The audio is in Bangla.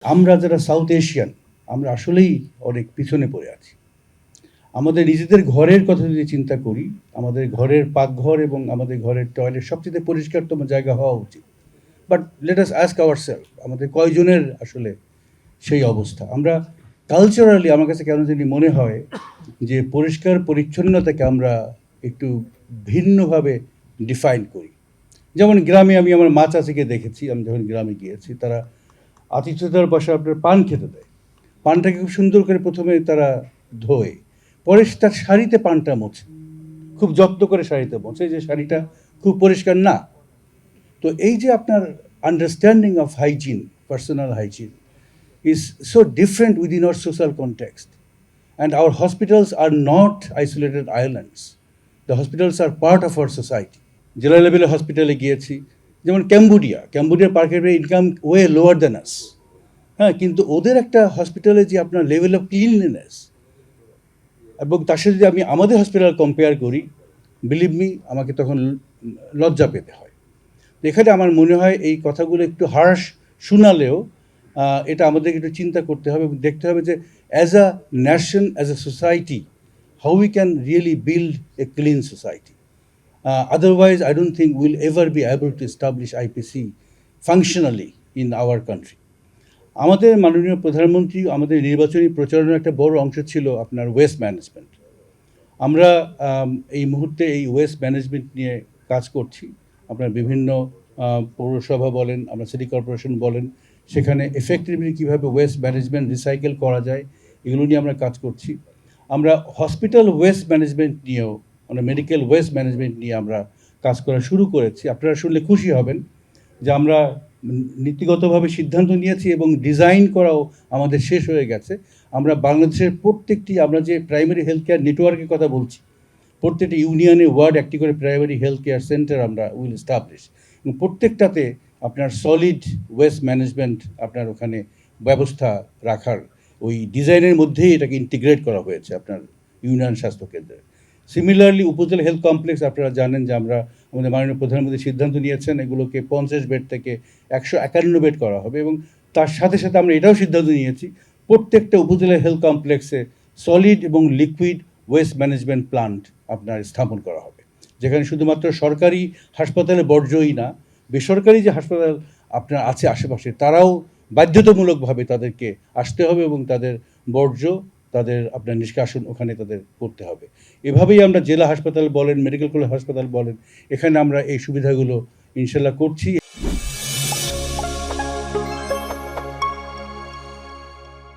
আমরা যারা সাউথ এশিয়ান আমরা আসলেই অনেক পিছনে পড়ে আছি। আমাদের নিজেদের ঘরের কথা যদি চিন্তা করি, আমাদের ঘরের পাকঘর এবং আমাদের ঘরের টয়লেট সবচেয়ে পরিষ্কারতম জায়গা হওয়া উচিত। But let us ask ourself আমাদের কয়জনের আসলে সেই অবস্থা? আমরা কালচারালি আমার কাছে কেন জানি মনে হয় যে পরিষ্কার পরিচ্ছন্নতাকে আমরা একটু ভিন্নভাবে ডিফাইন করি। যেমন গ্রামে আমি আমার মা চাচিকে দেখেছি, আমি যখন গ্রামে গিয়েছি তারা আতিথ্যতার বাসায় আপনার পান খেতে দেয়। পানটাকে খুব সুন্দর করে প্রথমে তারা ধোয়, পরে তার শাড়িতে পানটা মোছে, খুব যত্ন করে শাড়িতে মোছে যে শাড়িটা খুব পরিষ্কার না। তো এই যে আপনার understanding of hygiene, personal hygiene is so different within our social context. And our hospitals are not isolated islands. The hospitals are part of our society. জেলা লেভেলে হসপিটালে গিয়েছি, যেমন ক্যাম্বোডিয়ার per capita income way lower than us. হ্যাঁ, কিন্তু ওদের একটা হসপিটালে যে আপনার লেভেল অফ ক্লিনলিনেস এবং তার সাথে যদি আমি আমাদের হসপিটাল কম্পেয়ার করি, বিলিভ মি আমাকে তখন লজ্জা পেতে হয়। তো এখানে আমার মনে হয় এই কথাগুলো একটু হার্শ শোনালেও এটা আমাদেরকে একটু চিন্তা করতে হবে এবং দেখতে হবে যে as a nation, as a society, how we can really build a clean society. Otherwise, I don't think we'll ever be able to establish IPC functionally in our country. আমাদের মাননীয় প্রধানমন্ত্রী আমাদের নির্বাচনী প্রচারণার একটা বড় অংশ ছিল আপনার ওয়েস্ট ম্যানেজমেন্ট। আমরা এই মুহূর্তে এই ওয়েস্ট ম্যানেজমেন্ট নিয়ে কাজ করছি। আপনার বিভিন্ন পৌরসভা বলেন, আমরা সিটি কর্পোরেশন বলেন, সেখানে এফেক্টিভলি কীভাবে ওয়েস্ট ম্যানেজমেন্ট রিসাইকেল করা যায় এগুলো নিয়ে আমরা কাজ করছি। আমরা হসপিটাল ওয়েস্ট ম্যানেজমেন্ট নিয়েও, মানে মেডিকেল ওয়েস্ট ম্যানেজমেন্ট নিয়ে আমরা কাজ করা শুরু করেছি। আপনারা শুনলে খুশি হবেন যে আমরা নীতিগতভাবে সিদ্ধান্ত নিয়েছি এবং ডিজাইন করাও আমাদের শেষ হয়ে গেছে। আমরা বাংলাদেশের প্রত্যেকটি, আমরা যে প্রাইমারি হেলথ কেয়ার নেটওয়ার্কের কথা বলছি, প্রত্যেকটি ইউনিয়নে ওয়ার্ড একটি করে প্রাইমারি হেলথ কেয়ার সেন্টার আমরা উইল এস্টাবলিশ এবং প্রত্যেকটাতে আপনার সলিড ওয়েস্ট ম্যানেজমেন্ট আপনার ওখানে ব্যবস্থা রাখার ওই ডিজাইনের মধ্যেই এটাকে ইন্টিগ্রেট করা হয়েছে আপনার ইউনিয়ন স্বাস্থ্যকেন্দ্রে। সিমিলারলি উপজেলা হেলথ কমপ্লেক্স আপনারা জানেন যে আমরা আমাদের মাননীয় প্রধানমন্ত্রী সিদ্ধান্ত নিয়েছেন এগুলোকে 50 বেড থেকে 151 বেড করা হবে এবং তার সাথে সাথে আমরা এটাও সিদ্ধান্ত নিয়েছি প্রত্যেকটা উপজেলা হেলথ কমপ্লেক্সে সলিড এবং লিকুইড ওয়েস্ট ম্যানেজমেন্ট প্লান্ট আপনার স্থাপন করা হবে, যেখানে শুধুমাত্র সরকারি হাসপাতালে বর্জ্যই না, বেসরকারি যে হাসপাতাল আপনার আছে আশেপাশে তারাও বাধ্যতামূলকভাবে তাদেরকে আসতে হবে এবং তাদের বর্জ্য, তাদের আপনার নিষ্কাশন ওখানে তাদের করতে হবে। এভাবেই আমরা জেলা হাসপাতাল বলেন, মেডিকেল কলেজ হাসপাতাল বলেন, এখানে আমরা এই সুবিধাগুলো ইনশাল্লাহ করছি।